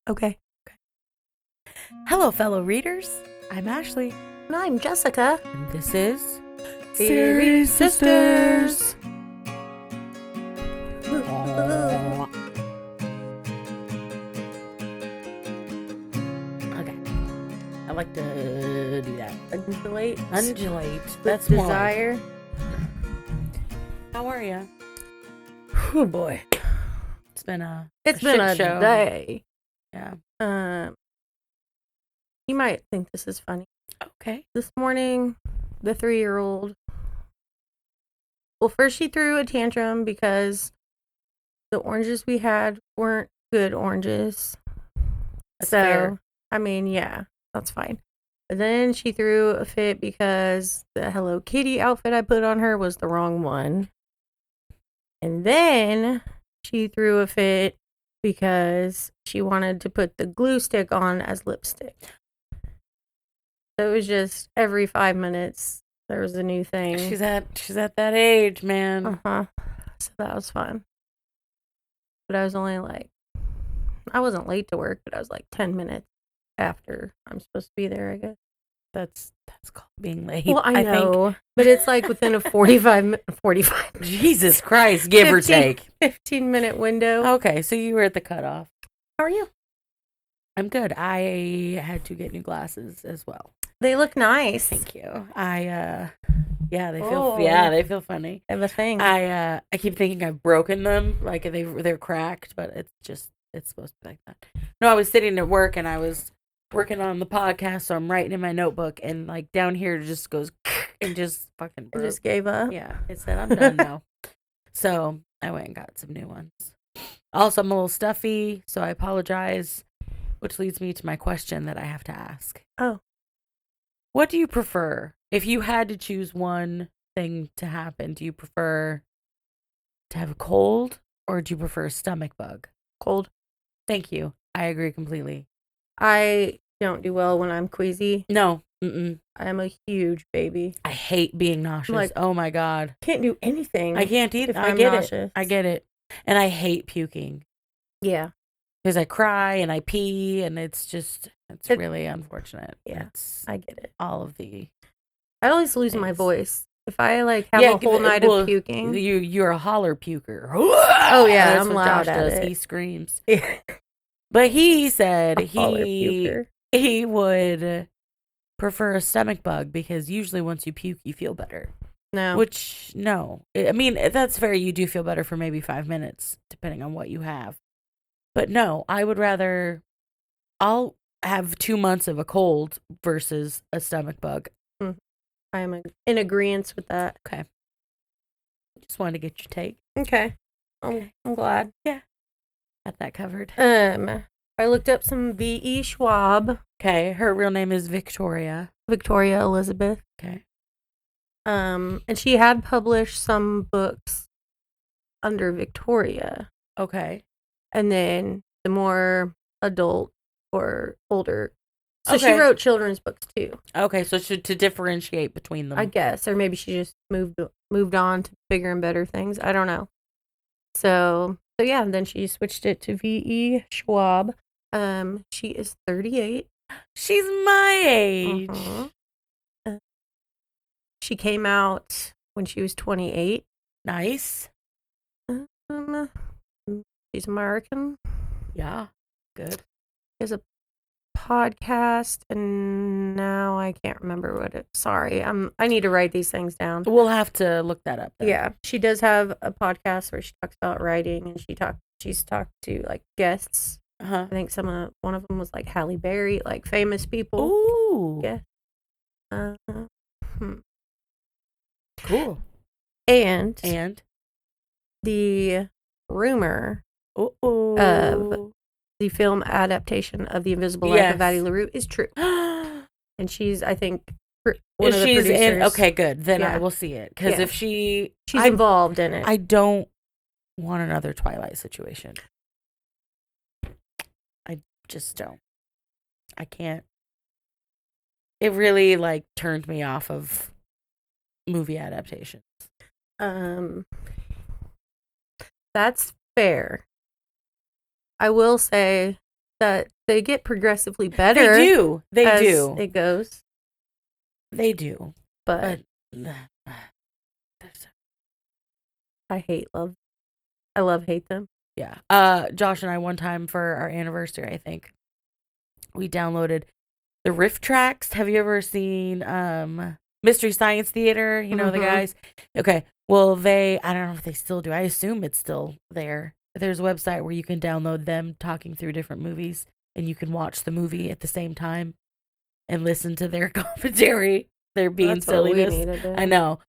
Okay. Hello, fellow readers. I'm Ashley. And I'm Jessica. And this is Seriez Sisters. Okay. I like to do that. Undulate. That's desire. How are you? Oh boy. It's been a It's been shit a show. day. Yeah. You might think this is funny. Okay. This morning, the 3-year-old. Well, first she threw a tantrum because the oranges we had weren't good oranges. That's fair. I mean, yeah, that's fine. But then she threw a fit because the Hello Kitty outfit I put on her was the wrong one. And then she threw a fit because she wanted to put the glue stick on as lipstick. So it was just every 5 minutes there was a new thing. She's at that age, man. So that was fun. But I was only I wasn't late to work, but I was 10 minutes after I'm supposed to be there, I guess. That's called being late. Well, I know, think. but it's within a 45 Jesus Christ, give or take 15-minute window. Okay, so you were at the cutoff. How are you? I'm good. I had to get new glasses as well. They look nice. Thank you. They feel funny. I have a thing. I keep thinking I've broken them, they're cracked, but it's supposed to be like that. No, I was sitting at work and I was working on the podcast, so I'm writing in my notebook, and down here it just goes and just fucking broke. I just gave up. Yeah, it said I'm done now. So I went and got some new ones. Also, I'm a little stuffy, so I apologize, which leads me to my question that I have to ask. Oh. What do you prefer? If you had to choose one thing to happen, do you prefer to have a cold or do you prefer a stomach bug? Cold. Thank you. I agree completely. I don't do well when I'm queasy. No. I am a huge baby. I hate being nauseous. Oh my God. Can't do anything. I can't eat. I get it. And I hate puking. Yeah. Because I cry and I pee, and it's really unfortunate. Yeah, I get it. All of the... I always lose my voice. If I have a whole night of puking. You're a holler puker. Oh yeah, that's I'm what loud Josh at does. it. He screams. But he said he would prefer a stomach bug because usually once you puke, you feel better. No. Which, no. I mean, that's fair. You do feel better for maybe 5 minutes, depending on what you have. But no, I would rather... I'll have 2 months of a cold versus a stomach bug. I am in agreement with that. Okay. Just wanted to get your take. Okay. I'm glad. Yeah. Got that covered. I looked up some V.E. Schwab. Okay. Her real name is Victoria. Victoria Elizabeth. Okay. And she had published some books under Victoria. Okay. And then the more adult or older. So she wrote children's books too. Okay, so to differentiate between them. I guess. Or maybe she just moved on to bigger and better things. I don't know. So yeah, and then she switched it to V.E. Schwab. She is 38. She's my age. She came out when she was 28. Nice. She's American. Yeah. Good. There's a podcast, and now I can't remember what it. Sorry, I need to write these things down. We'll have to look that up. Then. Yeah, she does have a podcast where she talks about writing, and she's talked to guests. I think one of them was Halle Berry, famous people. Ooh. Yeah. Cool. And the rumor of the film adaptation of The Invisible Life of Addie LaRue is true. And she's, I think, one of the producers. Okay, good. Then I will see it. Because if she's involved in it. I don't want another Twilight situation. I just don't. I can't. It really, turned me off of movie adaptations. That's fair. I will say that They get progressively better. They do. They as do. It goes. They do. But I hate love. I love hate them. Yeah. Josh and I one time for our anniversary, I think, we downloaded the riff tracks. Have you ever seen Mystery Science Theater? You know the guys? Okay. Well, I don't know if they still do. I assume it's still there. There's a website where you can download them talking through different movies, and you can watch the movie at the same time and listen to their commentary. They're being silliness. I know.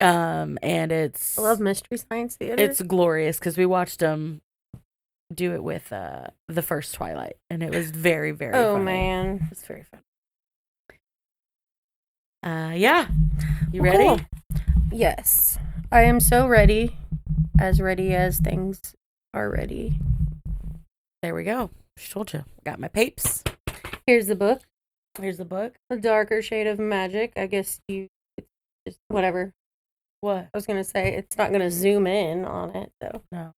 And I love Mystery Science Theater. It's glorious because we watched them do it with the first Twilight, and it was very, very funny. Oh, man. It's very fun. Yeah. You ready? Cool. Yes. I am so ready as things are ready. There we go. Just told you. Got my papes. Here's the book. A darker shade of magic. I guess it's just whatever. What? I was going to say, it's not going to zoom in on it, though. No.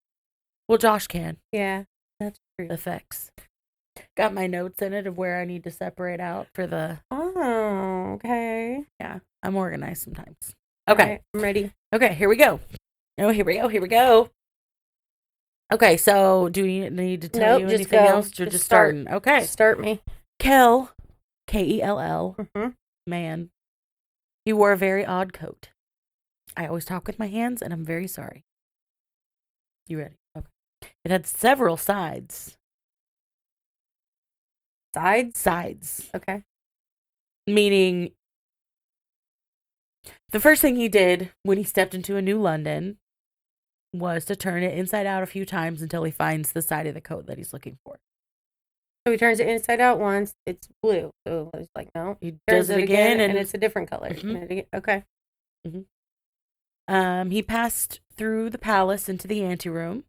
Well, Josh can. Yeah, that's true. Effects. Got my notes in it of where I need to separate out for the... Oh, okay. Yeah, I'm organized sometimes. Okay. Right, I'm ready. Okay, here we go. Oh, here we go. Okay, so do we need to tell you anything else? You're just starting. Okay. Start me. Kell, Kell, man, he wore a very odd coat. I always talk with my hands, and I'm very sorry. You ready? Okay. It had several sides. Sides. Okay. Meaning, the first thing he did when he stepped into a new London was to turn it inside out a few times until he finds the side of the coat that he's looking for. So he turns it inside out once, it's blue. So it's like, no. He does it again, and it's a different color. Okay. He passed through the palace into the anteroom.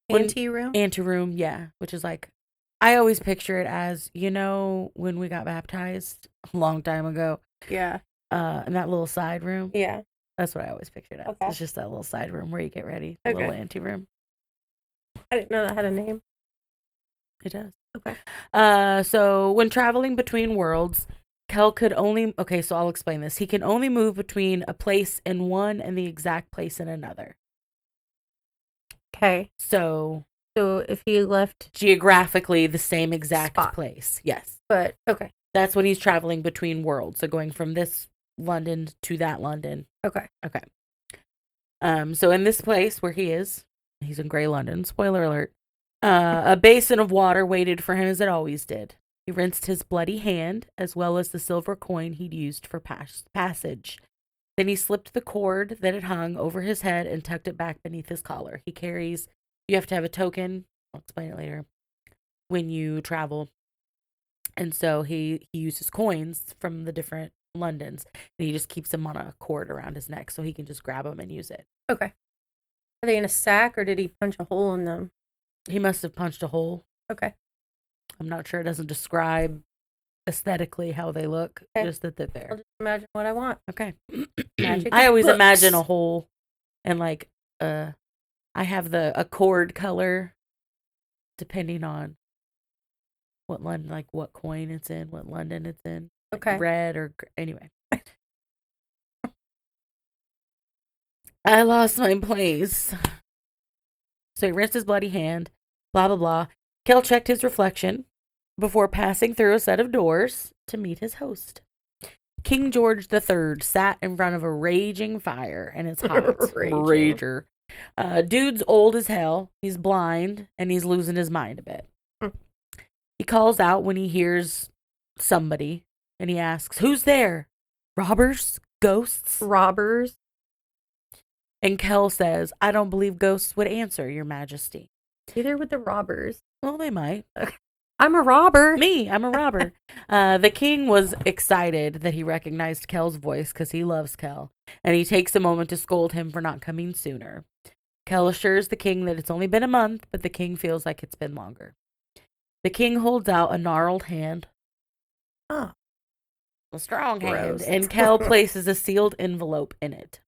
Anteroom? Anteroom, yeah. Which is like, I always picture it as, when we got baptized a long time ago. Yeah. In that little side room. Yeah. That's what I always pictured it as. Okay. It's just that little side room where you get ready. The little anteroom. I didn't know that had a name. It does. Okay. So when traveling between worlds, Kell could only... Okay, so I'll explain this. He can only move between a place in one and the exact place in another. Okay. So if he left... Geographically, the same exact place. Yes. But, okay. That's when he's traveling between worlds. So going from this London to that London. Okay. So in this place where he's in Grey London, spoiler alert, a basin of water waited for him as it always did. He rinsed his bloody hand as well as the silver coin he'd used for passage. Then he slipped the cord that had hung over his head and tucked it back beneath his collar. You have to have a token, I'll explain it later, when you travel. And so he uses coins from the different Londons, and he just keeps them on a cord around his neck so he can just grab them and use it. Okay. Are they in a sack, or did he punch a hole in them? He must have punched a hole. Okay. I'm not sure. It doesn't describe aesthetically how they look, just that they're there. I'll just imagine what I want. Okay. Magic I always books. imagine a hole, and like, I have a cord color depending on what London, like what coin it's in, what London it's in. Okay. Red or anyway. I lost my place. So he rinsed his bloody hand. Blah blah blah. Kell checked his reflection before passing through a set of doors to meet his host. King George III sat in front of a raging fire, and it's hot. Rager. Dude's old as hell. He's blind, and he's losing his mind a bit. He calls out when he hears somebody, and he asks, "Who's there? Robbers? Ghosts?" Robbers? And Kell says, "I don't believe ghosts would answer, Your Majesty." Either with the robbers. Well, they might. I'm a robber. I'm a robber. The king was excited that he recognized Kell's voice because he loves Kell, and he takes a moment to scold him for not coming sooner. Kell assures the king that it's only been a month, but the king feels like it's been longer. The king holds out a gnarled hand. Oh. A strong Gross. hand. And Kell places a sealed envelope in it.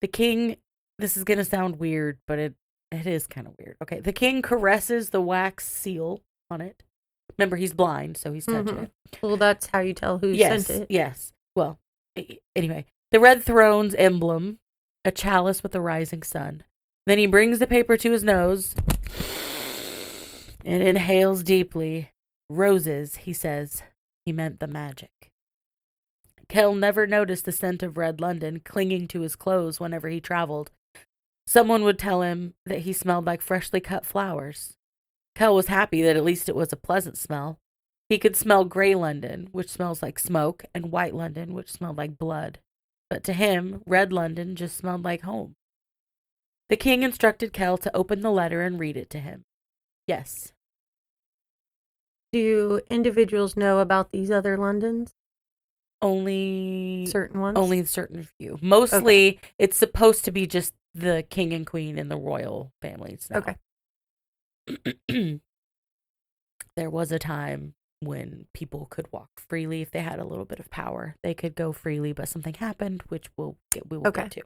The king, this is going to sound weird, but it is kind of weird. Okay, the king caresses the wax seal on it. Remember, he's blind, so he's touching it. Well, that's how you tell who Yes, sent it. yes. Well, anyway, the red throne's emblem, a chalice with a rising sun. Then he brings the paper to his nose and inhales deeply. Roses, he says. He meant the magic. Kell never noticed the scent of Red London clinging to his clothes whenever he traveled. Someone would tell him that he smelled like freshly cut flowers. Kell was happy that at least it was a pleasant smell. He could smell Grey London, which smells like smoke, and White London, which smelled like blood. But to him, Red London just smelled like home. The king instructed Kell to open the letter and read it to him. Yes. Do individuals know about these other Londons? Only certain ones? Only certain few. Mostly, it's supposed to be just the king and queen and the royal families now. Okay. There was a time when people could walk freely if they had a little bit of power. They could go freely, but something happened, which we will get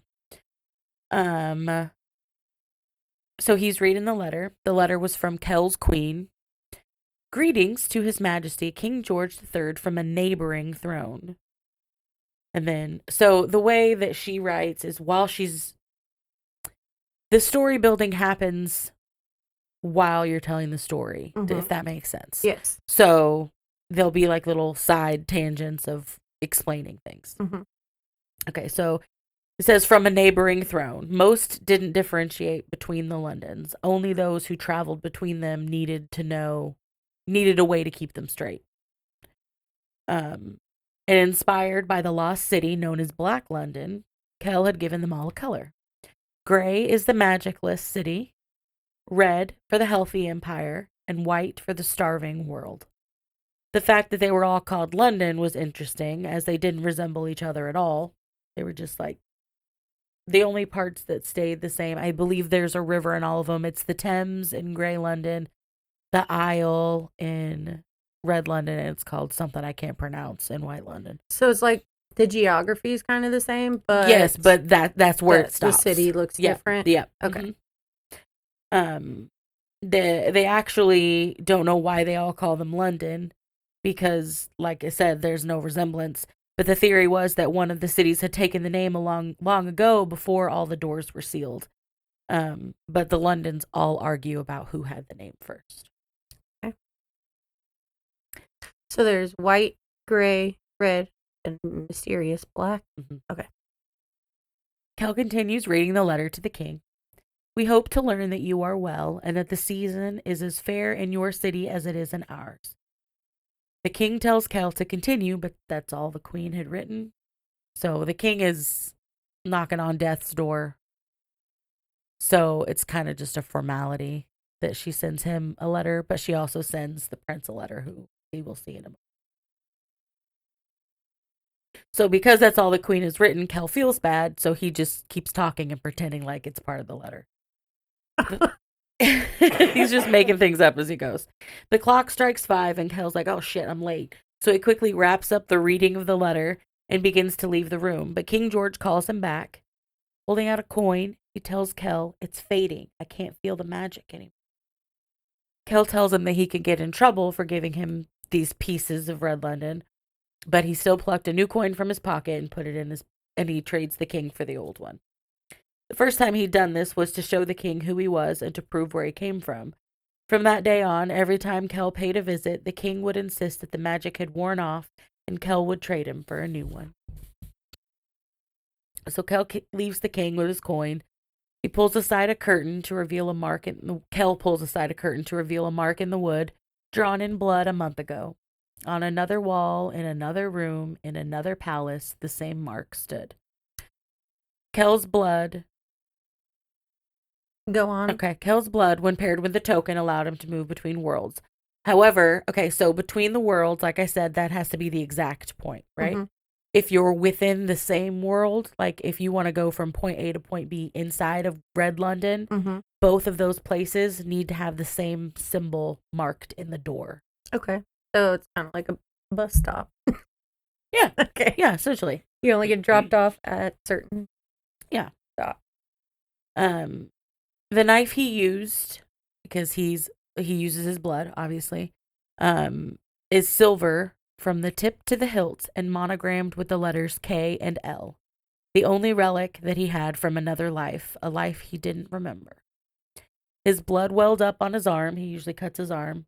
to. So he's reading the letter. The letter was from Kell's queen. Greetings to His Majesty King George III from a neighboring throne. And then, so the way that she writes is the story building happens while you're telling the story, if that makes sense. Yes. So there'll be like little side tangents of explaining things. Okay, so it says from a neighboring throne. Most didn't differentiate between the Londons. Only those who traveled between them needed a way to keep them straight. And inspired by the lost city known as Black London, Kell had given them all a color. Gray is the magicless city, red for the healthy empire, and white for the starving world. The fact that they were all called London was interesting, as they didn't resemble each other at all. They were just like the only parts that stayed the same. I believe there's a river in all of them. It's the Thames in Grey London, the Isle in Red London, and it's called something I can't pronounce in White London. So it's like the geography is kind of the same, but yes, but that's where it stops. The city looks different. Yeah. Okay. They actually don't know why they all call them London, because, like I said, there's no resemblance. But the theory was that one of the cities had taken the name long ago before all the doors were sealed. But the Londons all argue about who had the name first. Okay. So there's white, gray, red, and mysterious black. Okay. Kell continues reading the letter to the king. We hope to learn that you are well and that the season is as fair in your city as it is in ours. The king tells Kell to continue, but that's all the queen had written. So the king is knocking on death's door. So it's kind of just a formality that she sends him a letter, but she also sends the prince a letter, who we will see in a moment. So because that's all the queen has written, Kell feels bad, so he just keeps talking and pretending like it's part of the letter. He's just making things up as he goes. The clock strikes 5 and Kell's like, oh shit, I'm late. So he quickly wraps up the reading of the letter and begins to leave the room. But King George calls him back. Holding out a coin, he tells Kell, it's fading. I can't feel the magic anymore. Kell tells him that he could get in trouble for giving him these pieces of Red London, but he still plucked a new coin from his pocket and put it in and he trades the king for the old one. The first time he'd done this was to show the king who he was and to prove where he came from. From that day on, every time Kell paid a visit, the king would insist that the magic had worn off, and Kell would trade him for a new one. So Kell leaves the king with his coin. He pulls aside a curtain to reveal a mark Kell pulls aside a curtain to reveal a mark in the wood, drawn in blood a month ago. On another wall, in another room, in another palace, the same mark stood. Kell's blood. Go on. Okay, Kell's blood, when paired with the token, allowed him to move between worlds. However, okay, so between the worlds, like I said, that has to be the exact point, right? If you're within the same world, like if you want to go from point A to point B inside of Red London, both of those places need to have the same symbol marked in the door. Okay. So it's kind of like a bus stop. Yeah. Okay. Yeah, essentially. You only get dropped off at certain stop. The knife he used, because he uses his blood, obviously, is silver from the tip to the hilt and monogrammed with the letters K and L. The only relic that he had from another life, a life he didn't remember. His blood welled up on his arm. He usually cuts his arm.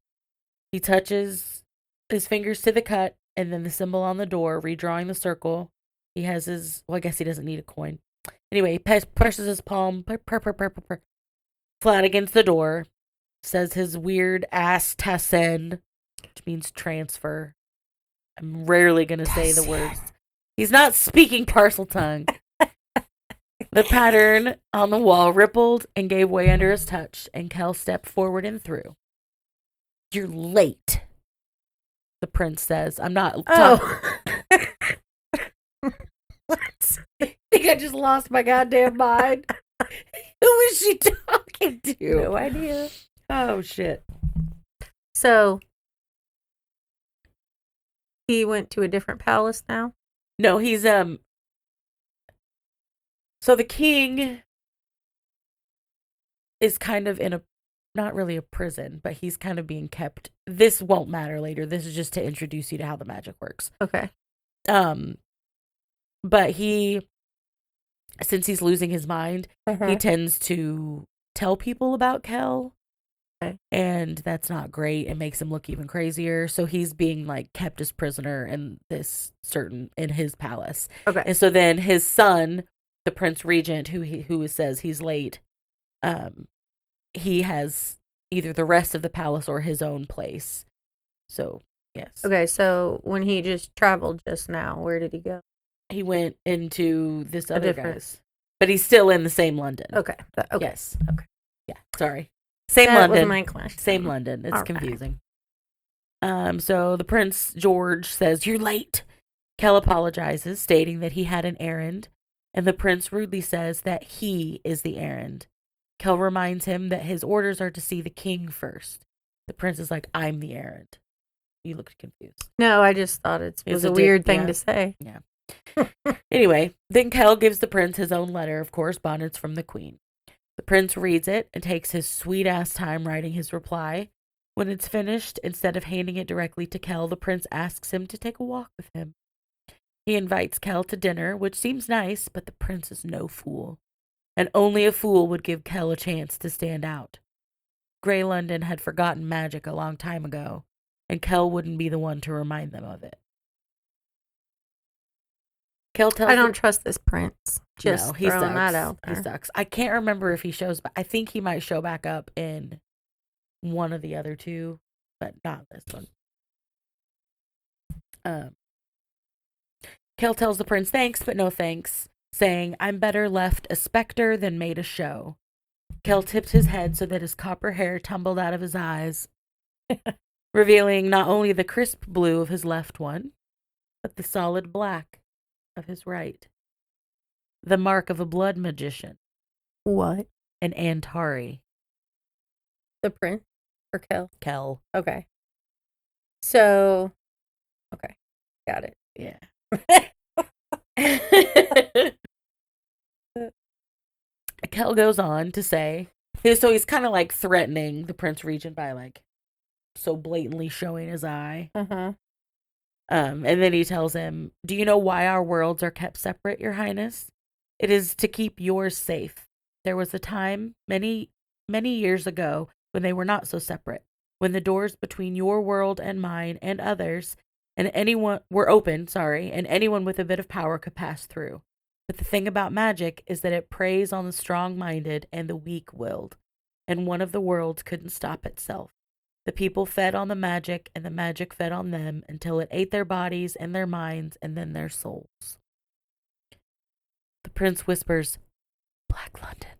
He touches his fingers to the cut and then the symbol on the door, redrawing the circle. He has his, well, I guess he doesn't need a coin. Anyway, he presses his palm flat against the door, says his weird ass tassen, which means transfer. I'm rarely going to say the words. He's not speaking parcel tongue. The pattern on the wall rippled and gave way under his touch, and Kell stepped forward and through. You're late, the prince says. I'm not. What? I think I just lost my goddamn mind. Who is she talking to? No idea. Oh, shit. So, he went to a different palace now? No, he's, so the king is kind of in a, not really a prison, but he's kind of being kept. This won't matter later. This is just to introduce you to how the magic works. Okay. But he, since he's losing his mind, he tends to tell people about Kell. Okay. And that's not great. It makes him look even crazier. So he's being like kept as prisoner in in his palace. Okay. And so then his son, the Prince Regent, who says he's late, he has either the rest of the palace or his own place. So yes. Okay, so when he just traveled just now, where did he go? He went into this other guy's. But he's still in the same London. Okay. Okay. Yes. Okay. Yeah. Sorry. Same that London. Was my question. Same London. It's all confusing. Right. So the Prince George says, "You're late." Kell apologizes, stating that he had an errand, and the prince rudely says that he is the errand. Kell reminds him that his orders are to see the king first. The prince is like, "I'm the errand." You looked confused. No, I just thought it was a weird thing to say. Yeah. Anyway, then Kell gives the prince his own letter of correspondence from the queen. The prince reads it and takes his sweet-ass time writing his reply. When it's finished, instead of handing it directly to Kell, the prince asks him to take a walk with him. He invites Kell to dinner, which seems nice, but the prince is no fool. And only a fool would give Kell a chance to stand out. Grey London had forgotten magic a long time ago, and Kell wouldn't be the one to remind them of it. Kell tells I don't trust this prince. Just he throwing sucks. that out there. He sucks. I can't remember if he shows back. I think he might show back up in one of the other two, but not this one. Kell tells the prince thanks, but no thanks, saying, "I'm better left a specter than made a show." Kell tipped his head so that his copper hair tumbled out of his eyes, revealing not only the crisp blue of his left one, but the solid black of his right. The mark of a blood magician. What? An Antari. The prince or Kell? Kell. Okay. So, okay. Got it. Yeah. Kell goes on to say, so he's kind of like threatening the Prince Regent by like so blatantly showing his eye. And then he tells him, "Do you know why our worlds are kept separate, Your Highness? It is to keep yours safe. There was a time, many, many years ago, when they were not so separate, when the doors between your world and mine and others and anyone were open, and anyone with a bit of power could pass through. But the thing about magic is that it preys on the strong-minded and the weak-willed, and one of the worlds couldn't stop itself. The people fed on the magic, and the magic fed on them until it ate their bodies and their minds and then their souls." The prince whispers, "Black London."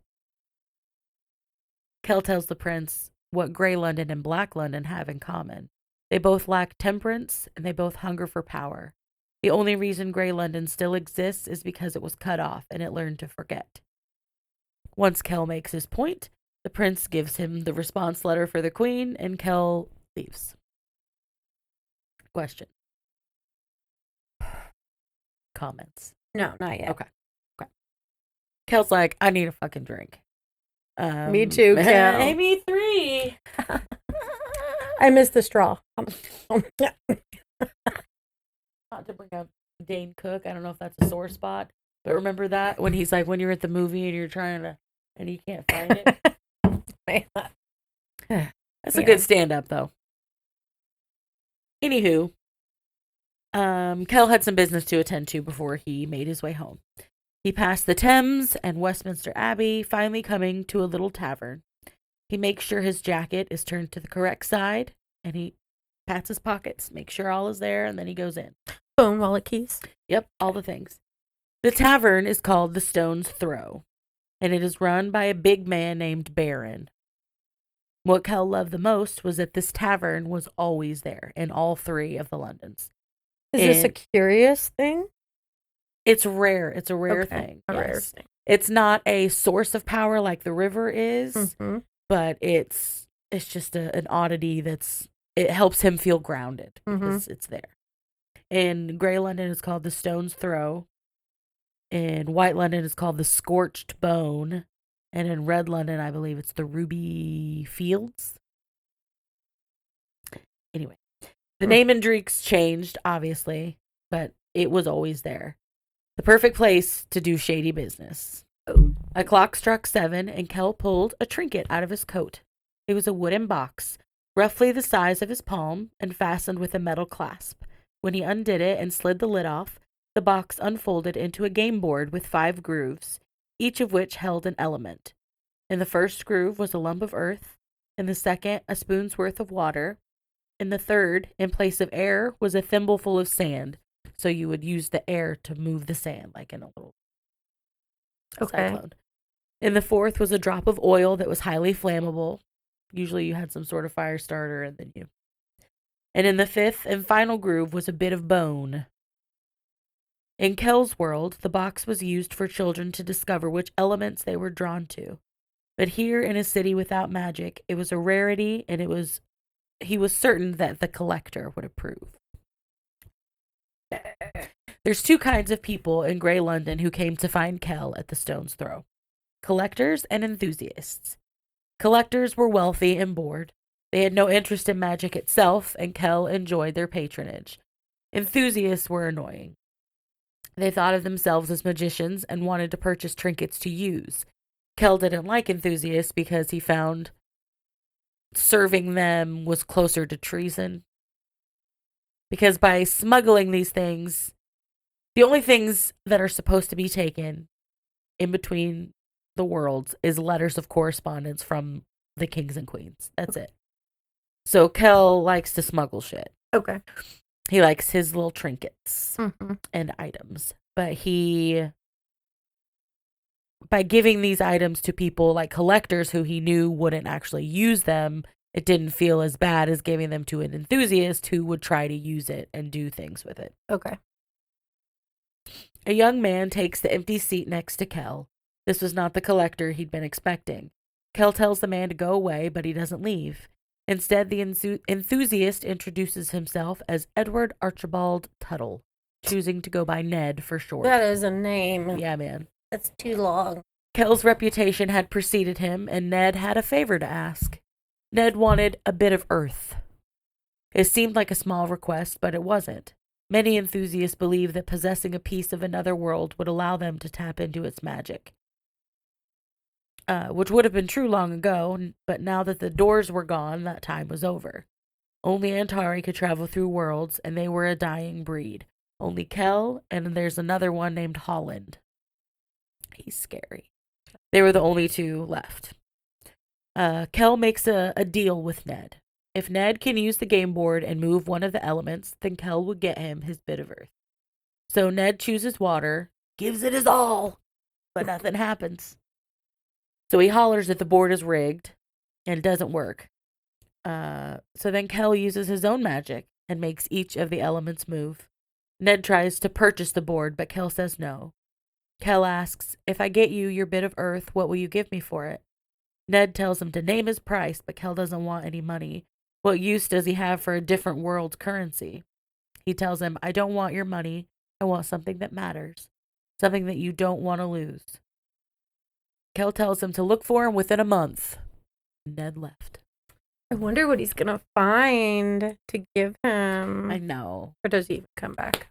Kell tells the prince what Grey London and Black London have in common. They both lack temperance, and they both hunger for power. The only reason Grey London still exists is because it was cut off, and it learned to forget. Once Kell makes his point, the prince gives him the response letter for the queen, and Kell leaves. Question. Comments. No, not yet. Okay. Kell's like, "I need a fucking drink." Me too, Kell. Hey, me three. I missed the straw. Not to bring up Dane Cook. I don't know if that's a sore spot, but remember that when he's like, when you're at the movie and you're trying to, and you can't find it. That's a good stand-up, though. Anywho, Kell had some business to attend to before he made his way home. He passed the Thames and Westminster Abbey, finally coming to a little tavern. He makes sure his jacket is turned to the correct side, and he pats his pockets, makes sure all is there, and then he goes in. Phone, wallet, keys. Yep, all the things. The tavern is called the Stone's Throw, and it is run by a big man named Baron. What Kell loved the most was that this tavern was always there in all 3 of the Londons. Is this a curious thing? It's rare. It's a rare thing. Rare thing. It's not a source of power like the river is, but it's just an oddity it helps him feel grounded because it's there. In Grey London, it's called the Stone's Throw. In White London, it's called the Scorched Bone. And in Red London, I believe it's the Ruby Fields. Anyway, the name and drinks changed, obviously, but it was always there. The perfect place to do shady business. A clock struck 7, and Kell pulled a trinket out of his coat. It was a wooden box, roughly the size of his palm, and fastened with a metal clasp. When he undid it and slid the lid off, the box unfolded into a game board with 5 grooves, each of which held an element. In the first groove was a lump of earth, in the second, a spoon's worth of water, in the third, in place of air, was a thimbleful of sand, so you would use the air to move the sand, like in a little cyclone. In the fourth was a drop of oil that was highly flammable. Usually you had some sort of fire starter, and then you... And in the fifth and final groove was a bit of bone. In Kell's world, the box was used for children to discover which elements they were drawn to. But here in a city without magic, it was a rarity, and he was certain that the collector would approve. There's 2 kinds of people in Grey London who came to find Kell at the Stone's Throw. Collectors and enthusiasts. Collectors were wealthy and bored. They had no interest in magic itself, and Kell enjoyed their patronage. Enthusiasts were annoying. They thought of themselves as magicians and wanted to purchase trinkets to use. Kell didn't like enthusiasts because he found serving them was closer to treason. Because by smuggling these things, the only things that are supposed to be taken in between the worlds is letters of correspondence from the kings and queens. That's it. So Kell likes to smuggle shit. Okay. He likes his little trinkets and items. But by giving these items to people like collectors who he knew wouldn't actually use them, it didn't feel as bad as giving them to an enthusiast who would try to use it and do things with it. Okay. A young man takes the empty seat next to Kell. This was not the collector he'd been expecting. Kell tells the man to go away, but he doesn't leave. Instead, the enthusiast introduces himself as Edward Archibald Tuttle, choosing to go by Ned for short. That is a name. Yeah, man. That's too long. Kell's reputation had preceded him, and Ned had a favor to ask. Ned wanted a bit of earth. It seemed like a small request, but it wasn't. Many enthusiasts believe that possessing a piece of another world would allow them to tap into its magic. Which would have been true long ago, but now that the doors were gone, that time was over. Only Antari could travel through worlds, and they were a dying breed. Only Kell, and there's another one named Holland. He's scary. They were the only 2 left. Kell makes a deal with Ned. If Ned can use the game board and move one of the elements, then Kell will get him his bit of earth. So Ned chooses water, gives it his all, but nothing happens. So he hollers that the board is rigged, and it doesn't work. So then Kell uses his own magic and makes each of the elements move. Ned tries to purchase the board, but Kell says no. Kell asks, if I get you your bit of earth, what will you give me for it? Ned tells him to name his price, but Kell doesn't want any money. What use does he have for a different world's currency? He tells him, I don't want your money. I want something that matters. Something that you don't want to lose. Kell tells him to look for him within a month. Ned left. I wonder what he's gonna find to give him. I know. Or does he even come back?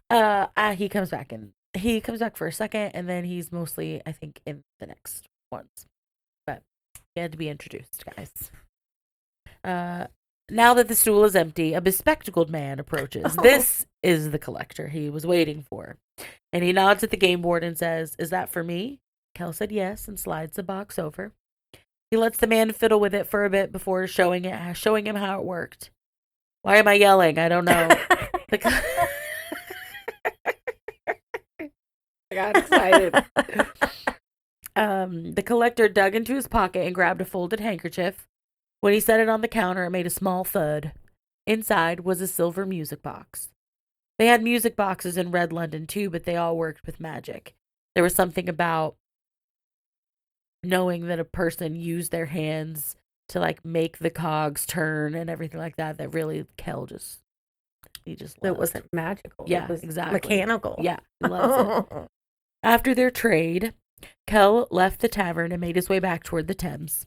He comes back for a second, and then he's mostly, I think, in the next ones. But he had to be introduced, guys. Now that the stool is empty, a bespectacled man approaches. Oh. This is the collector he was waiting for. And he nods at the game board and says, "Is that for me?" Kell said yes and slides the box over. He lets the man fiddle with it for a bit before showing him how it worked. Why am I yelling? I don't know. I got excited. The collector dug into his pocket and grabbed a folded handkerchief. When he set it on the counter, it made a small thud. Inside was a silver music box. They had music boxes in Red London too, but they all worked with magic. There was something about knowing that a person used their hands to like make the cogs turn and everything like that really Kell just loved. It wasn't magical. Yeah, it was exactly. Mechanical. Yeah, he loves it. After their trade, Kell left the tavern and made his way back toward the Thames.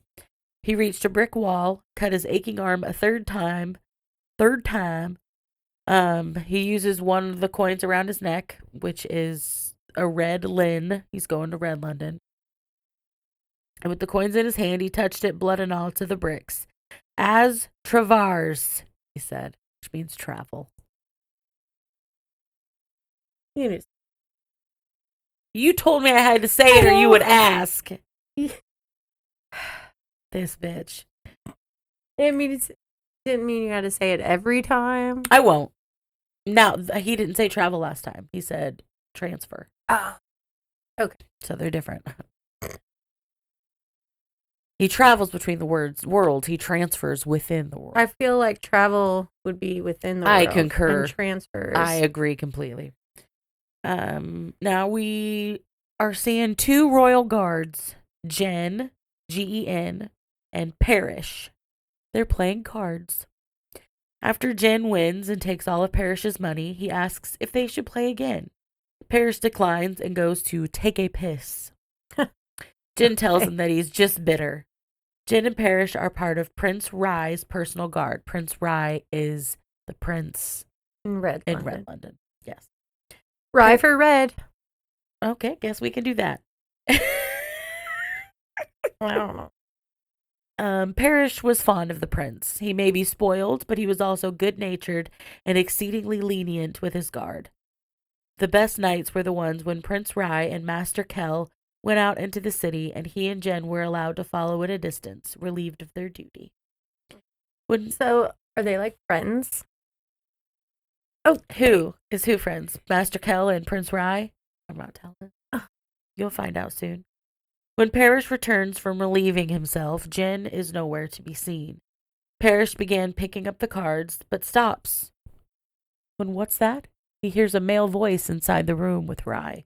He reached a brick wall, cut his aching arm a third time. He uses one of the coins around his neck, which is a red lin. He's going to Red London. And with the coins in his hand, he touched it, blood and all, to the bricks. "As Travers," he said, which means travel. You told me I had to say it or you would ask. This bitch. It didn't mean you had to say it every time. I won't. Now, he didn't say travel last time. He said transfer. Oh. Okay. So they're different. He travels between the worlds. He transfers within the world. I feel like travel would be within the world. I concur. And transfers. I agree completely. Now we are seeing 2 royal guards, Jen, Gen, and Parrish. They're playing cards. After Jen wins and takes all of Parrish's money, he asks if they should play again. Parrish declines and goes to take a piss. Jen tells him that he's just bitter. Jen and Parrish are part of Prince Rye's personal guard. Prince Rye is the prince in Red London. Yes. Rye for red. Okay, guess we can do that. I don't know. Parrish was fond of the prince. He may be spoiled, but he was also good-natured and exceedingly lenient with his guard. The best nights were the ones when Prince Rye and Master Kell went out into the city, and he and Jen were allowed to follow at a distance, relieved of their duty. So, are they like friends? Oh, who friends? Master Kell and Prince Rye? I'm not telling. You'll find out soon. When Parrish returns from relieving himself, Jen is nowhere to be seen. Parrish began picking up the cards, but stops. When what's that? He hears a male voice inside the room with Rye.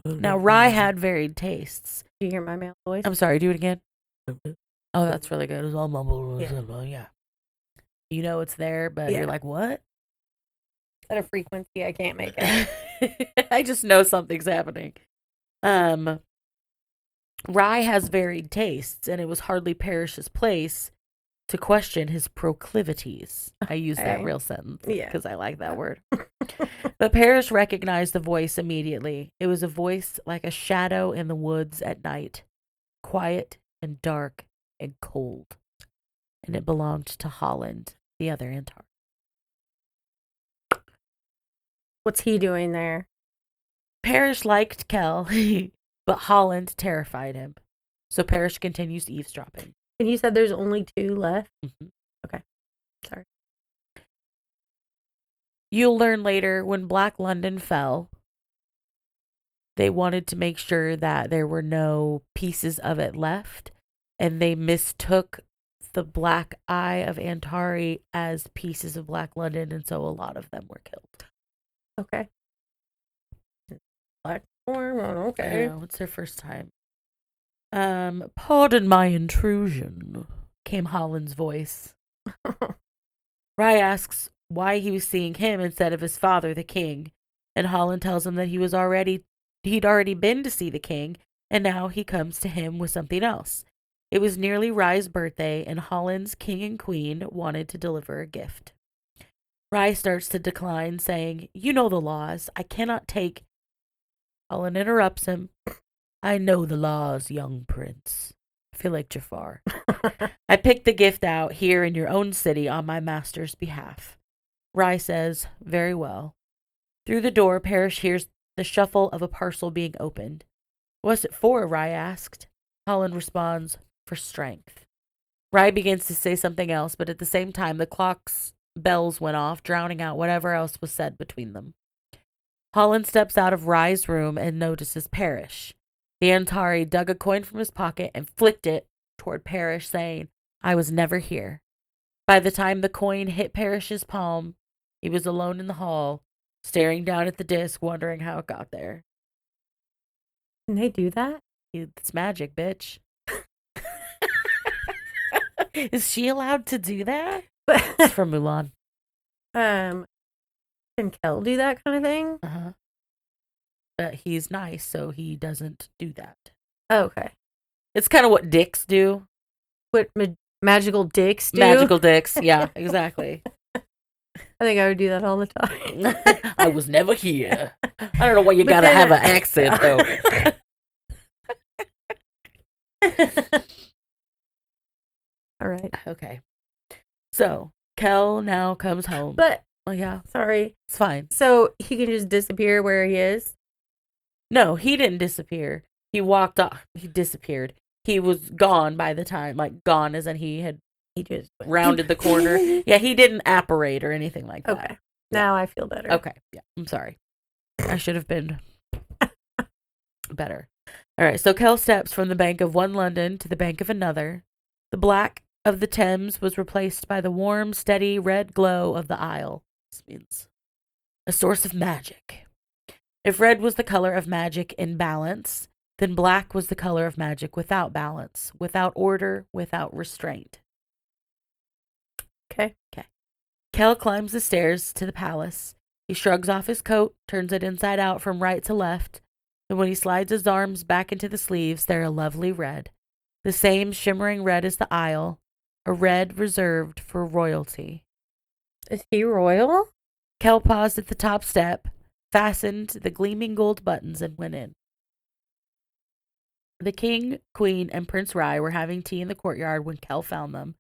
Now, Rye had varied tastes. Do you hear my male voice? I'm sorry, do it again. Oh, that's really good. It was all mumble. Yeah. You know it's there, but you're like, what? At a frequency I can't make it. I just know something's happening. Rye has varied tastes, and it was hardly Parrish's place to question his proclivities. I use that real sentence because I like that word. But Parrish recognized the voice immediately. It was a voice like a shadow in the woods at night, quiet and dark and cold. And it belonged to Holland, the other Antari. What's he doing there? Parrish liked Kell, but Holland terrified him. So Parrish continues eavesdropping. And you said there's only 2 left? Mm-hmm. Okay. Sorry. You'll learn later, when Black London fell, they wanted to make sure that there were no pieces of it left, and they mistook the Black Eye of Antari as pieces of Black London, and so a lot of them were killed. Okay. Black form? Okay. I know, it's their first time. Pardon my intrusion, came Holland's voice. Rye asks why he was seeing him instead of his father, the king, and Holland tells him that he'd already been to see the king, and now he comes to him with something else. It was nearly Rye's birthday, and Holland's king and queen wanted to deliver a gift. Rye starts to decline, saying, "You know the laws. I cannot take..." Holland interrupts him. "I know the laws, young prince. I feel like Jafar. I picked the gift out here in your own city on my master's behalf." Rye says, "Very well." Through the door, Parrish hears the shuffle of a parcel being opened. "What's it for?" Rye asked. Holland responds, "For strength." Rye begins to say something else, but at the same time, the clock's bells went off, drowning out whatever else was said between them. Holland steps out of Rye's room and notices Parrish. The Antari dug a coin from his pocket and flicked it toward Parrish, saying, "I was never here." By the time the coin hit Parrish's palm, he was alone in the hall, staring down at the disc, wondering how it got there. Can they do that? It's magic, bitch. Is she allowed to do that? It's from Mulan. Can Kell do that kind of thing? Uh-huh. But he's nice, so he doesn't do that. Oh, okay. It's kind of what dicks do. What magical dicks do? Magical dicks, yeah, exactly. I think I would do that all the time. I was never here. I don't know why you gotta have an accent, though. All right. Okay. So, Kell now comes home. But, oh, yeah. Sorry. It's fine. So, he can just disappear where he is? No, he didn't disappear. He walked off. He disappeared. He was gone by the time, like, gone as in he just rounded the corner. Yeah, he didn't apparate or anything like that. Okay. Now I feel better. Okay. Yeah, I'm sorry. I should have been better. All right, so Kell steps from the bank of one London to the bank of another. The black of the Thames was replaced by the warm, steady red glow of the Isle. This means a source of magic. If red was the color of magic in balance, then black was the color of magic without balance, without order, without restraint. Okay. Kell climbs the stairs to the palace. He shrugs off his coat, turns it inside out from right to left, and when he slides his arms back into the sleeves, they're a lovely red. The same shimmering red as the Isle, a red reserved for royalty. Is he royal? Kell paused at the top step, fastened the gleaming gold buttons, and went in. The king, queen, and Prince Rye were having tea in the courtyard when Kell found them.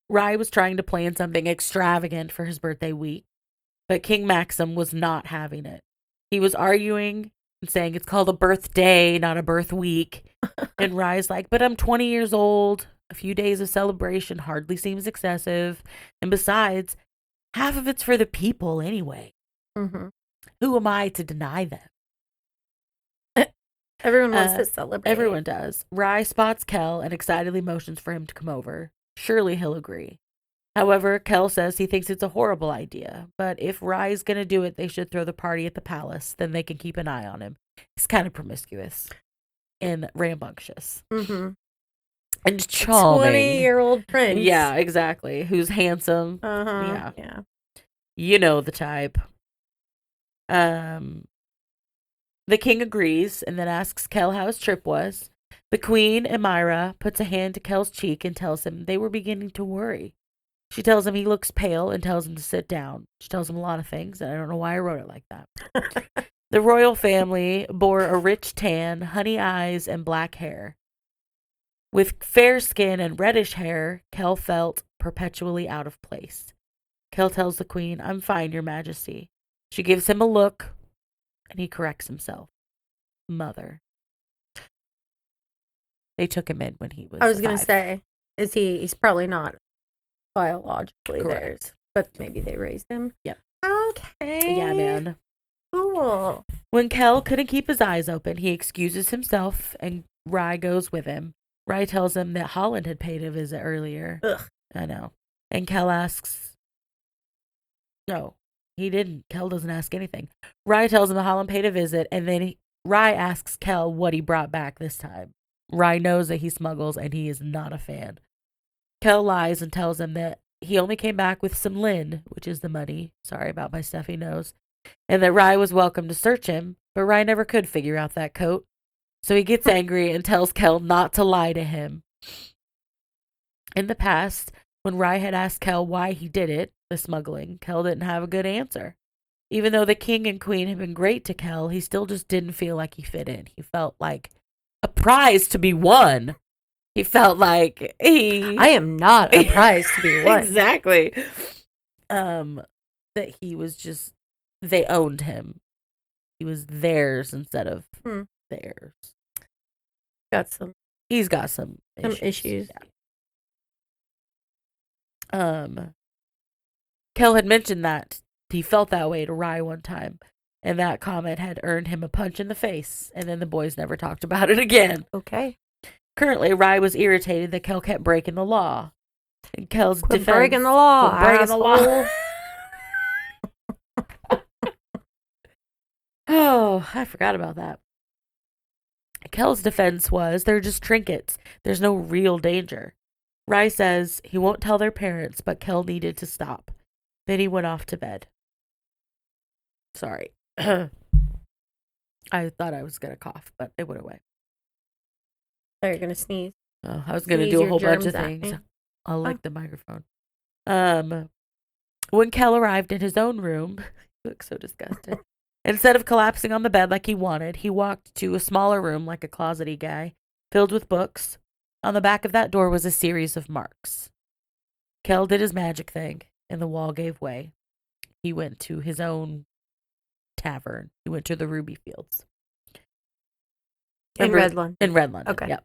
Rye was trying to plan something extravagant for his birthday week, but King Maxim was not having it. He was arguing and saying it's called a birthday, not a birth week. And Rye's like, "But I'm 20 years old. A few days of celebration hardly seems excessive. And besides, half of it's for the people anyway. Mm-hmm. Who am I to deny them?" Everyone wants to celebrate. Everyone does. Rye spots Kell and excitedly motions for him to come over. Surely he'll agree. However, Kell says he thinks it's a horrible idea, but if Rye's going to do it, they should throw the party at the palace. Then they can keep an eye on him. He's kind of promiscuous and rambunctious. Mm-hmm. And charming. 20-year-old prince. Yeah, exactly. Who's handsome. Uh-huh. Yeah. You know the type. The king agrees and then asks Kell how his trip was. The queen, Amira, puts a hand to Kell's cheek and tells him they were beginning to worry. She tells him he looks pale and tells him to sit down. She tells him a lot of things, and I don't know why I wrote it like that. The royal family bore a rich tan, honey eyes, and black hair. With fair skin and reddish hair, Kell felt perpetually out of place. Kell tells the queen, "I'm fine, your majesty." She gives him a look, and he corrects himself. Mother. They took him in when he was I was going to 5. say, he's probably not biologically Correct. theirs, but maybe they raised him. Yep. Okay. Yeah, man. Cool. When Kell couldn't keep his eyes open, he excuses himself, and Rye goes with him. Rye tells him that Holland had paid a visit earlier. Ugh. I know. And Kell asks... No, he didn't. Kell doesn't ask anything. Rye tells him that Holland paid a visit, and then Rye asks Kell what he brought back this time. Rye knows that he smuggles, and he is not a fan. Kell lies and tells him that he only came back with some lin, which is the money. Sorry about my stuffy nose. And that Rye was welcome to search him, but Rye never could figure out that coat. So he gets angry and tells Kell not to lie to him. In the past, when Rye had asked Kell why he did it, the smuggling, Kell didn't have a good answer. Even though the king and queen had been great to Kell, he still just didn't feel like he fit in. He felt like a prize to be won. He felt like I am not a prize to be won. Exactly. That he was just, they owned him. He was theirs instead of theirs. He's got some issues. Yeah. Kell had mentioned that he felt that way to Rye one time, and that comment had earned him a punch in the face, and then the boys never talked about it again. Okay. Currently, Rye was irritated that Kell kept breaking the law. And Kell's Quit breaking the law. Quit breaking the law. Oh, I forgot about that. Kell's defense was, they're just trinkets. There's no real danger. Rye says he won't tell their parents, but Kell needed to stop. Then he went off to bed. Sorry. I thought I was going to cough, but it went away. Oh, you're going to sneeze. Oh, I was going to do a whole bunch of things. I'll lick the microphone. When Kell arrived in his own room, he looked so disgusted. Instead of collapsing on the bed like he wanted, he walked to a smaller room like a closety guy, filled with books. On the back of that door was a series of marks. Kell did his magic thing, and the wall gave way. He went to his own tavern. He went to the Ruby Fields. In Redland. In Redland. Okay. Yep.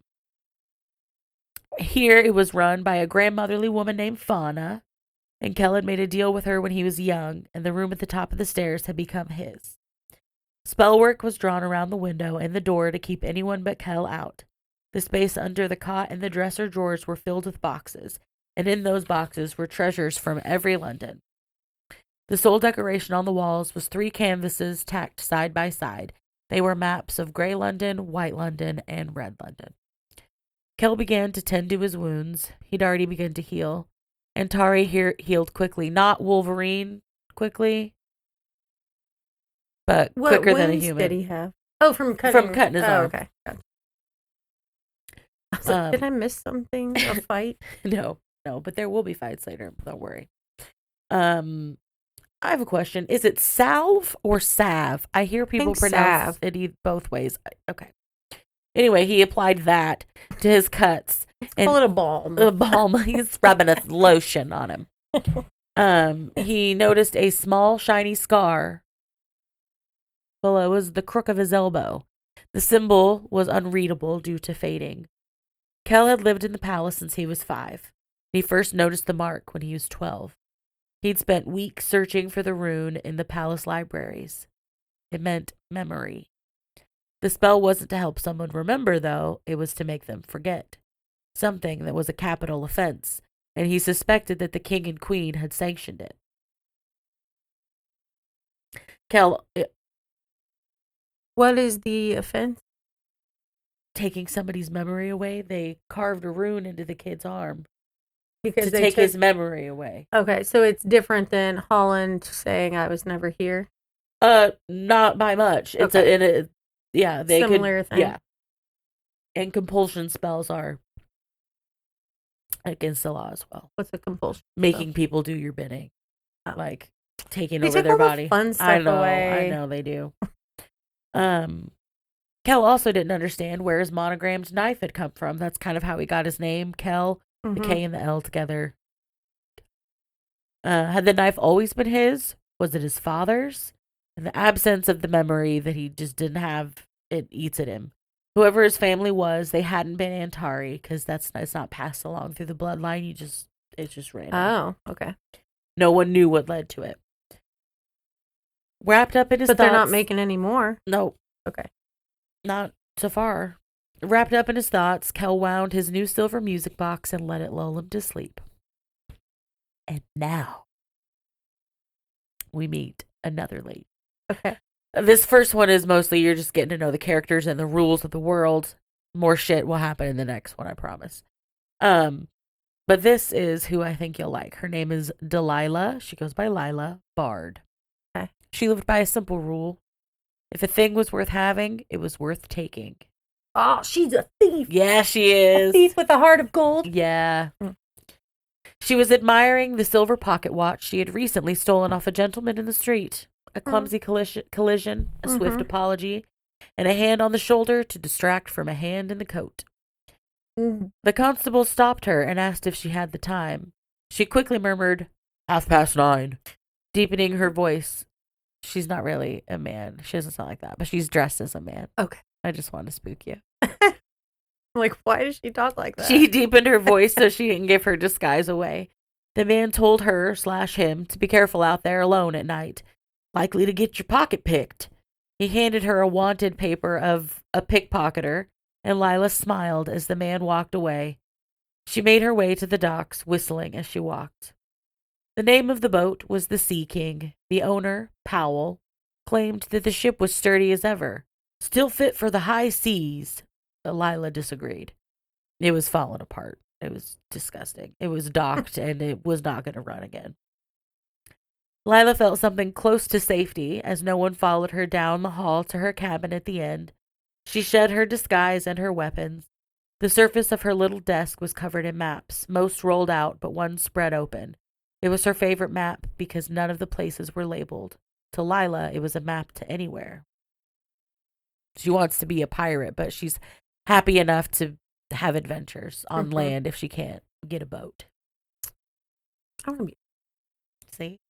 Here it was run by a grandmotherly woman named Fauna, and Kell had made a deal with her when he was young, and the room at the top of the stairs had become his. Spellwork was drawn around the window and the door to keep anyone but Kell out. The space under the cot and the dresser drawers were filled with boxes, and in those boxes were treasures from every London. The sole decoration on the walls was 3 canvases tacked side by side. They were maps of Grey London, White London, and Red London. Kell began to tend to his wounds. He'd already begun to heal. Antari healed quickly. Not Wolverine quickly, but quicker than a human. What wounds did he have? Oh, from cutting his arm. Okay. Gotcha. I was like, did I miss something? A fight? No, but there will be fights later. Don't worry. I have a question. Is it salve or salve? I hear people pronounce it both ways. Okay. Anyway, he applied that to his cuts. Call it a balm. A balm. He's rubbing a lotion on him. He noticed a small, shiny scar below was the crook of his elbow. The symbol was unreadable due to fading. Kell had lived in the palace since he was 5. He first noticed the mark when he was 12. He'd spent weeks searching for the rune in the palace libraries. It meant memory. The spell wasn't to help someone remember, though. It was to make them forget. Something that was a capital offense, and he suspected that the king and queen had sanctioned it. Kell... What is the offense? Taking somebody's memory away. They carved a rune into the kid's arm because to take his memory away. Okay, so it's different than Holland saying I was never here. Not by much. It's okay. They similar thing. Yeah, and compulsion spells are against the law as well. What's a compulsion? Making people do your bidding, like taking they over their body. The fun stuff away. I know they do. Kell also didn't understand where his monogrammed knife had come from. That's kind of how he got his name, Kell. The K and the L together. Had the knife always been his? Was it his father's? In the absence of the memory that he just didn't have, it eats at him. Whoever his family was, they hadn't been Antari, because it's not passed along through the bloodline. It's just random. Oh, okay. No one knew what led to it. Wrapped up in his thoughts. But they're not making any more. No. Okay. Not so far. Wrapped up in his thoughts, Kell wound his new silver music box and let it lull him to sleep. And now we meet another lady. Okay. This first one is mostly you're just getting to know the characters and the rules of the world. More shit will happen in the next one, I promise. But this is who I think you'll like. Her name is Delilah. She goes by Lila Bard. Okay. She lived by a simple rule. If a thing was worth having, it was worth taking. Oh, she's a thief. Yeah, she is. A thief with a heart of gold. Yeah. She was admiring the silver pocket watch she had recently stolen off a gentleman in the street. A clumsy collision, a swift apology, and a hand on the shoulder to distract from a hand in the coat. The constable stopped her and asked if she had the time. She quickly murmured, 9:30, deepening her voice. She's not really a man. She doesn't sound like that, but she's dressed as a man. Okay. I just want to spook you. Like, why does she talk like that? She deepened her voice so she didn't give her disguise away. The man told her/him to be careful out there alone at night. Likely to get your pocket picked. He handed her a wanted paper of a pickpocketer, and Lila smiled as the man walked away. She made her way to the docks, whistling as she walked. The name of the boat was the Sea King. The owner, Powell, claimed that the ship was sturdy as ever, still fit for the high seas. Lila disagreed. It was falling apart. It was disgusting. It was docked and it was not going to run again. Lila felt something close to safety as no one followed her down the hall to her cabin at the end. She shed her disguise and her weapons. The surface of her little desk was covered in maps, most rolled out, but one spread open. It was her favorite map because none of the places were labeled. To Lila, it was a map to anywhere. She wants to be a pirate, but she's happy enough to have adventures on land if she can't get a boat. I want to be. See?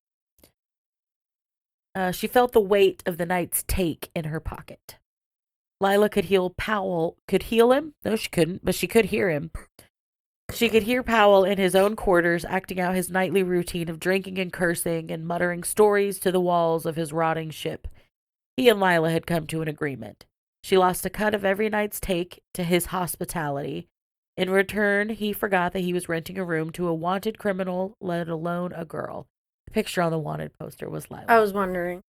She felt the weight of the night's take in her pocket. Lila could heal Powell. Could heal him? No, she couldn't, but she could hear him. She could hear Powell in his own quarters acting out his nightly routine of drinking and cursing and muttering stories to the walls of his rotting ship. He and Lila had come to an agreement. She lost a cut of every night's take to his hospitality. In return, he forgot that he was renting a room to a wanted criminal, let alone a girl. The picture on the wanted poster was Lila. I was wondering.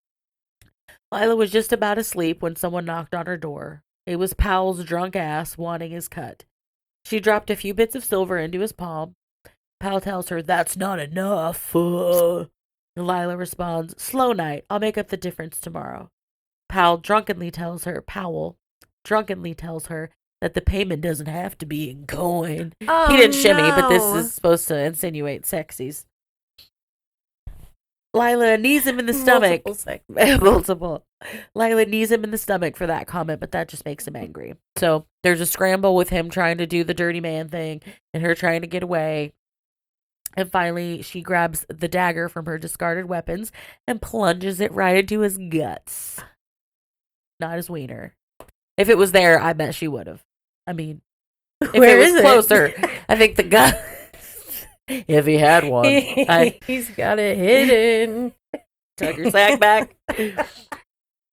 Lila was just about asleep when someone knocked on her door. It was Powell's drunk ass wanting his cut. She dropped a few bits of silver into his palm. Powell tells her, "That's not enough." And Lila responds, "Slow night. I'll make up the difference tomorrow." Powell drunkenly tells her that the payment doesn't have to be in coin. Oh, he didn't shimmy, but this no. is supposed to insinuate sexies. Lila knees him in the stomach. Multiple. Lila knees him in the stomach for that comment, but that just makes him angry. So there's a scramble with him trying to do the dirty man thing and her trying to get away. And finally, she grabs the dagger from her discarded weapons and plunges it right into his guts. Not his wiener. If it was there, I bet she would have. I mean, if Where it was is closer, I think the gut. If he had one. He's got it hidden. Tuck your sack back.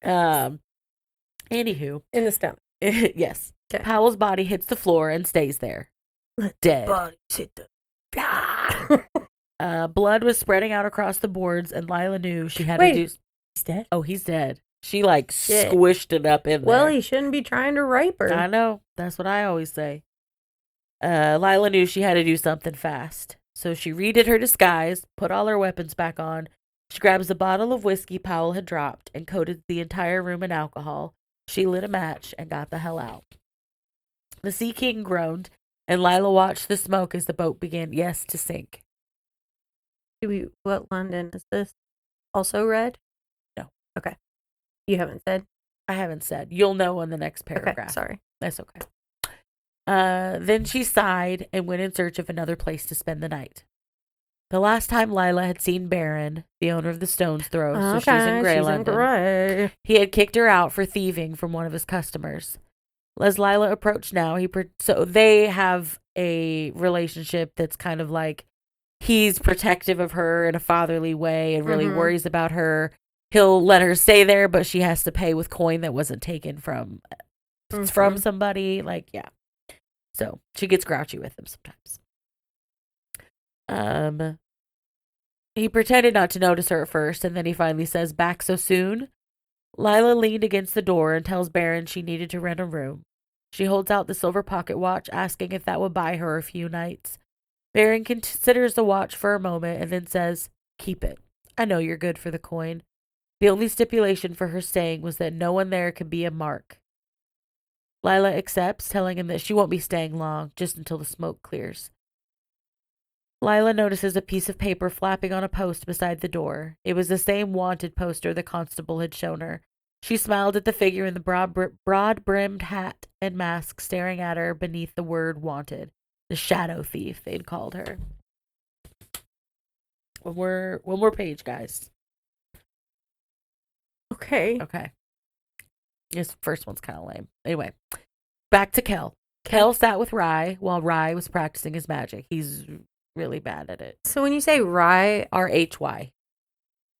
Anywho. In the stomach. Yes. Okay. Powell's body hits the floor and stays there. Dead. Blood was spreading out across the boards, and Lila knew she had to do... He's dead? Oh, he's dead. She, squished it up in there. Well, he shouldn't be trying to rape her. I know. That's what I always say. Lila knew she had to do something fast. So she redid her disguise, put all her weapons back on. She grabs a bottle of whiskey Powell had dropped and coated the entire room in alcohol. She lit a match and got the hell out. The Sea King groaned, and Lila watched the smoke as the boat began, to sink. What London is this? Also red? No. Okay. You haven't said? I haven't said. You'll know in the next paragraph. Okay, sorry. That's okay. Then she sighed and went in search of another place to spend the night. The last time Lila had seen Baron, the owner of the Stone's Throw, so she's in Grey London, he had kicked her out for thieving from one of his customers. As Lila approached now, so they have a relationship that's kind of like he's protective of her in a fatherly way and really worries about her. He'll let her stay there, but she has to pay with coin that wasn't taken from somebody. So she gets grouchy with him sometimes. He pretended not to notice her at first, and then he finally says, "Back so soon?" Lila leaned against the door and tells Baron she needed to rent a room. She holds out the silver pocket watch, asking if that would buy her a few nights. Baron considers the watch for a moment and then says, "Keep it. I know you're good for the coin." The only stipulation for her staying was that no one there could be a mark. Lila accepts, telling him that she won't be staying long, just until the smoke clears. Lila notices a piece of paper flapping on a post beside the door. It was the same wanted poster the constable had shown her. She smiled at the figure in the broad-brimmed hat and mask staring at her beneath the word wanted. The shadow thief, they'd called her. One more page, guys. Okay. Okay. This first one's kind of lame. Anyway, back to Kell. Kell sat with Rye while Rye was practicing his magic. He's really bad at it. So when you say Rye, R-H-Y.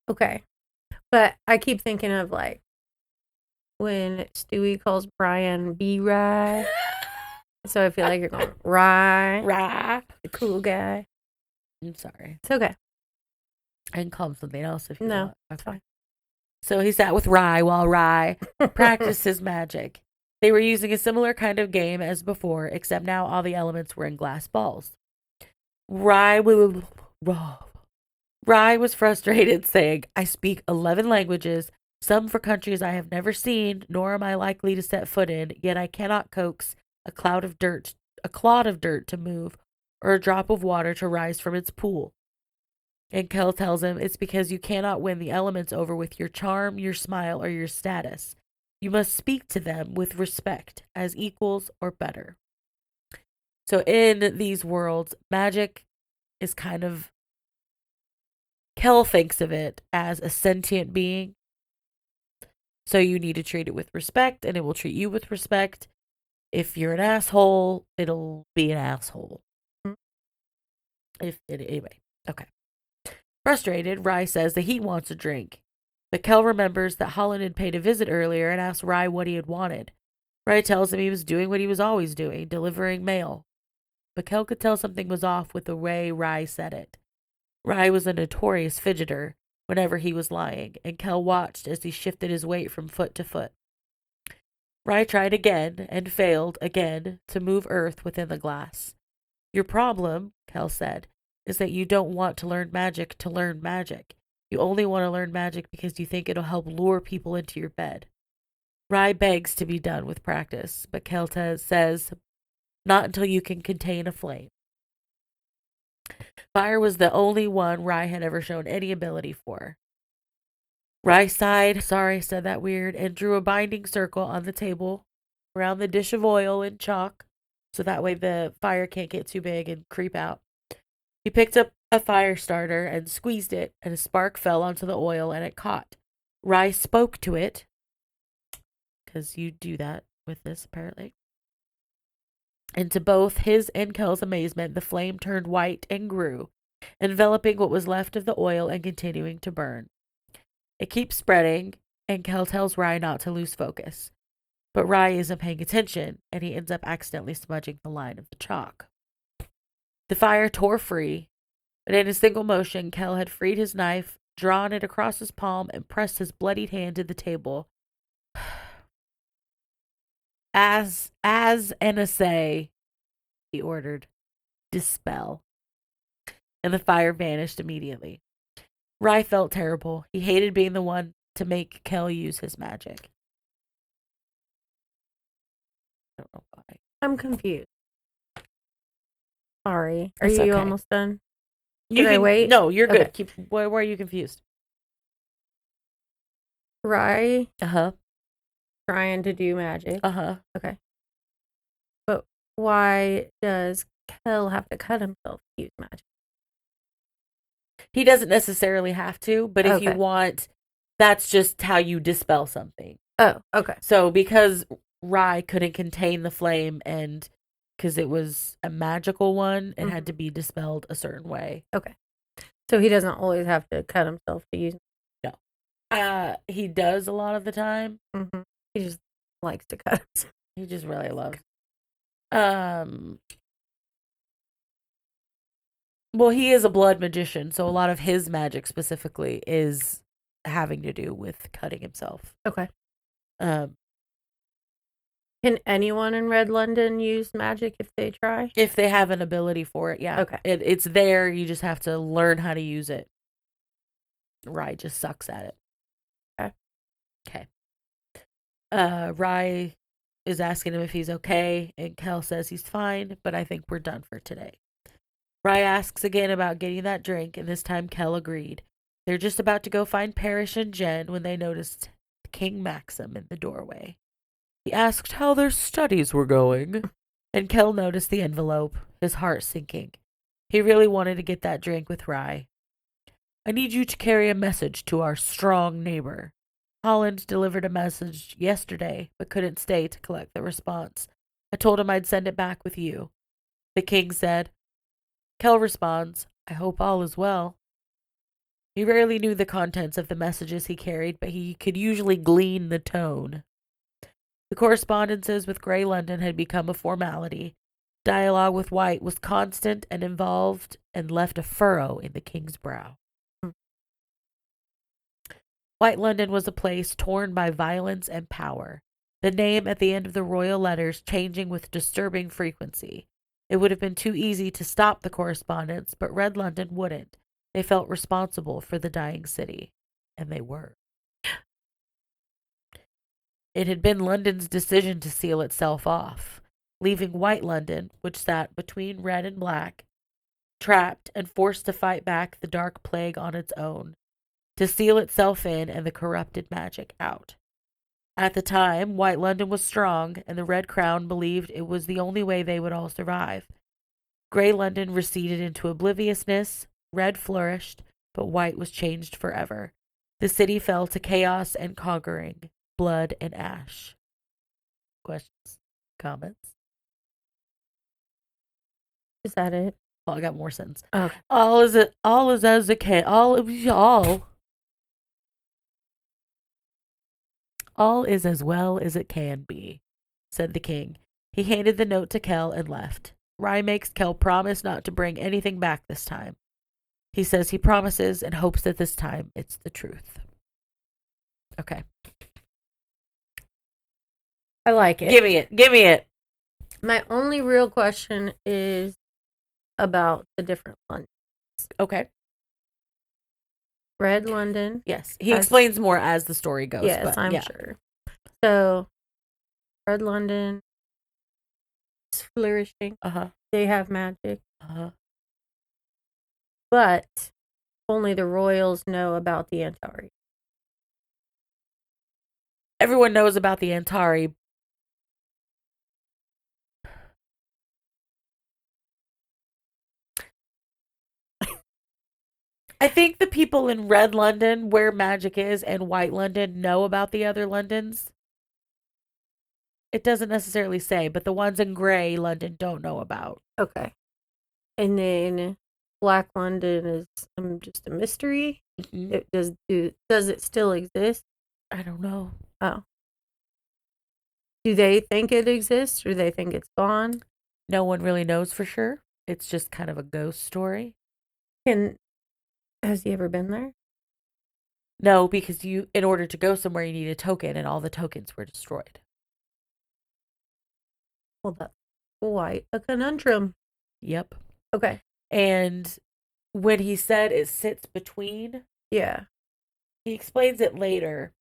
okay. But I keep thinking of like when Stewie calls Brian B-Rye. So I feel like you're going Rye. Rye. The cool guy. I'm sorry. It's okay. I can call him something else if you No, want. that's fine. So he sat with Rye while Rye practiced his magic. They were using a similar kind of game as before, except now all the elements were in glass balls. Rye was frustrated, saying, I speak 11 languages, some for countries I have never seen, nor am I likely to set foot in, yet I cannot coax a clod of dirt to move, or a drop of water to rise from its pool. And Kell tells him it's because you cannot win the elements over with your charm, your smile, or your status. You must speak to them with respect, as equals or better. So in these worlds, magic is kind of, Kell thinks of it as a sentient being. So you need to treat it with respect, and it will treat you with respect. If you're an asshole, it'll be an asshole. Anyway, okay. Frustrated, Rye says that he wants a drink. But Kell remembers that Holland had paid a visit earlier and asked Rye what he had wanted. Rye tells him he was doing what he was always doing, delivering mail. But Kell could tell something was off with the way Rye said it. Rye was a notorious fidgeter whenever he was lying, and Kell watched as he shifted his weight from foot to foot. Rye tried again and failed again to move earth within the glass. Your problem, Kell said, is that you don't want to learn magic to learn magic. You only want to learn magic because you think it'll help lure people into your bed. Rye begs to be done with practice, but Kell says, not until you can contain a flame. Fire was the only one Rye had ever shown any ability for. Rye sighed, sorry, said that weird, and drew a binding circle on the table around the dish of oil and chalk, so that way the fire can't get too big and creep out. He picked up a fire starter and squeezed it, and a spark fell onto the oil and it caught. Rye spoke to it, because you do that with this, apparently. And to both his and Kell's amazement, the flame turned white and grew, enveloping what was left of the oil and continuing to burn. It keeps spreading, and Kell tells Rye not to lose focus. But Rye isn't paying attention, and he ends up accidentally smudging the line of the chalk. The fire tore free, but in a single motion, Kell had freed his knife, drawn it across his palm, and pressed his bloodied hand to the table. As an essay, he ordered, dispel. And the fire vanished immediately. Rye felt terrible. He hated being the one to make Kell use his magic. I don't know why. I'm confused. Sorry. Are It's you okay. almost done? Should I wait? No, you're good. Okay. Why are you confused? Rye Uh-huh. trying to do magic. Uh-huh. Okay. But why does Kell have to cut himself to use magic? He doesn't necessarily have to, but if you Okay. want, that's just how you dispel something. Oh, okay. So because Rye couldn't contain the flame and because it was a magical one, it had to be dispelled a certain way. Okay. So he doesn't always have to cut himself to use. No. He does a lot of the time. Mm-hmm. He just likes to cut himself. He just really loves. Well, he is a blood magician, so a lot of his magic specifically is having to do with cutting himself. Okay. Um, Can anyone in Red London use magic if they try? if they have an ability for it, yeah. Okay. It's there. You just have to learn how to use it. Rye just sucks at it. Okay. Rye is asking him if he's okay, and Kell says he's fine, but I think we're done for today. Rye asks again about getting that drink, and this time Kell agreed. They're just about to go find Parrish and Jen when they noticed King Maxim in the doorway. He asked how their studies were going, and Kell noticed the envelope, his heart sinking. He really wanted to get that drink with Rye. I need you to carry a message to our strong neighbor. Holland delivered a message yesterday, but couldn't stay to collect the response. I told him I'd send it back with you. The king said. Kell responds, I hope all is well. He rarely knew the contents of the messages he carried, but he could usually glean the tone. The correspondences with Grey London had become a formality. Dialogue with White was constant and involved and left a furrow in the king's brow. White London was a place torn by violence and power, the name at the end of the royal letters changing with disturbing frequency. It would have been too easy to stop the correspondence, but Red London wouldn't. They felt responsible for the dying city, and they were. It had been London's decision to seal itself off, leaving White London, which sat between red and black, trapped and forced to fight back the dark plague on its own, to seal itself in and the corrupted magic out. At the time, White London was strong, and the Red Crown believed it was the only way they would all survive. Grey London receded into obliviousness, Red flourished, but White was changed forever. The city fell to chaos and conquering, blood and ash. Questions? Comments? Is that it? Oh, I got more sense. Oh. All is as it can. All is as well as it can be, said the king. He handed the note to Kell and left. Rye makes Kell promise not to bring anything back this time. He says he promises and hopes that this time it's the truth. Okay. I like it. Give me it. Give me it. My only real question is about the different Londons. Okay. Red London. Yes. He explains more as the story goes. Yes, but, I'm yeah. sure. So, Red London is flourishing. Uh-huh. They have magic. Uh-huh. But only the royals know about the Antari. Everyone knows about the Antari. I think the people in Red London, where magic is, and White London know about the other Londons. It doesn't necessarily say, but the ones in Grey London don't know about. Okay. And then Black London is just a mystery. Mm-hmm. Does it still exist? I don't know. Oh. Do they think it exists or they think it's gone? No one really knows for sure. It's just kind of a ghost story. Has he ever been there? No, because in order to go somewhere, you need a token, and all the tokens were destroyed. Well, that's quite a conundrum. Yep. Okay. And when he said it sits between, yeah, he explains it later.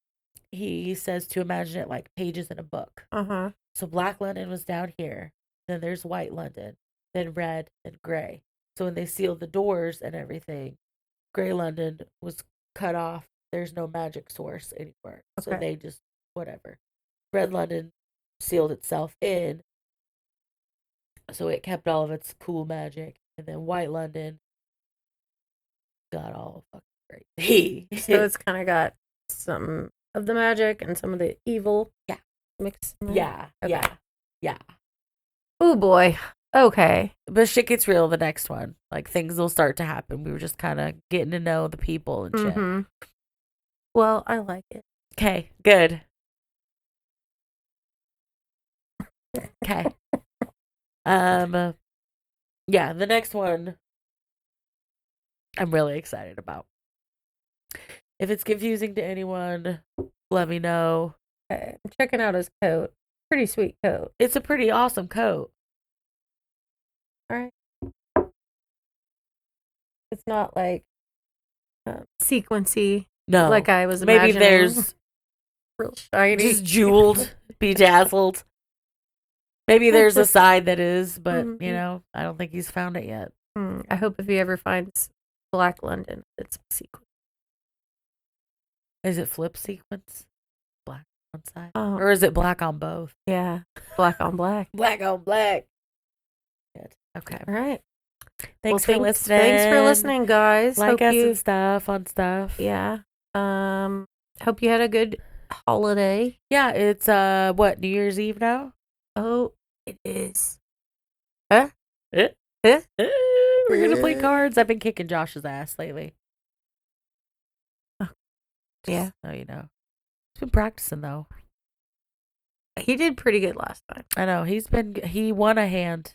He says to imagine it like pages in a book. Uh-huh. So Black London was down here. Then there's White London. Then Red and Grey. So when they sealed the doors and everything, Grey London was cut off. There's no magic source anywhere. Okay. So they just, whatever. Red London sealed itself in. So it kept all of its cool magic. And then White London got all fucking crazy. So it's kind of got some of the magic and some of the evil. Yeah. Mixed in. Yeah. Okay. Yeah. Oh boy. Okay. But shit gets real the next one. Like things will start to happen. We were just kind of getting to know the people and shit. Mm-hmm. Well, I like it. Okay, good. Okay. Yeah, the next one I'm really excited about. If it's confusing to anyone, let me know. Okay. I'm checking out his coat. Pretty sweet coat. It's a pretty awesome coat. All right. It's not like sequency. No. Like I was imagining. Maybe there's real shiny. Just jeweled, bedazzled. Maybe there's a side that is, but, you know, I don't think he's found it yet. I hope if he ever finds Black London, it's sequence. Is it flip sequence? Black on one side? Oh. Or is it black on both? Yeah. Black on black. Black on black. Good. Okay. All right. Thanks for listening. Thanks for listening, guys. Like us and stuff, fun stuff. Yeah. Hope you had a good holiday. Yeah, it's what, New Year's Eve now? Oh, it is. Huh? We're gonna play cards. I've been kicking Josh's ass lately. Oh. Yeah. So you know. He's been practicing though. He did pretty good last time. I know. He won a hand.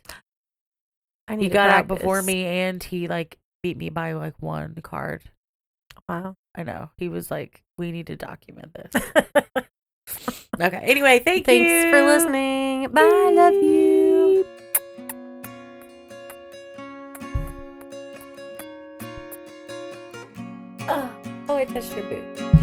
He got out before me, and he like beat me by like one card. Wow. I know. He was like, we need to document this. Okay. Anyway, thanks for listening. Bye. Love you. Oh, I touched your boot.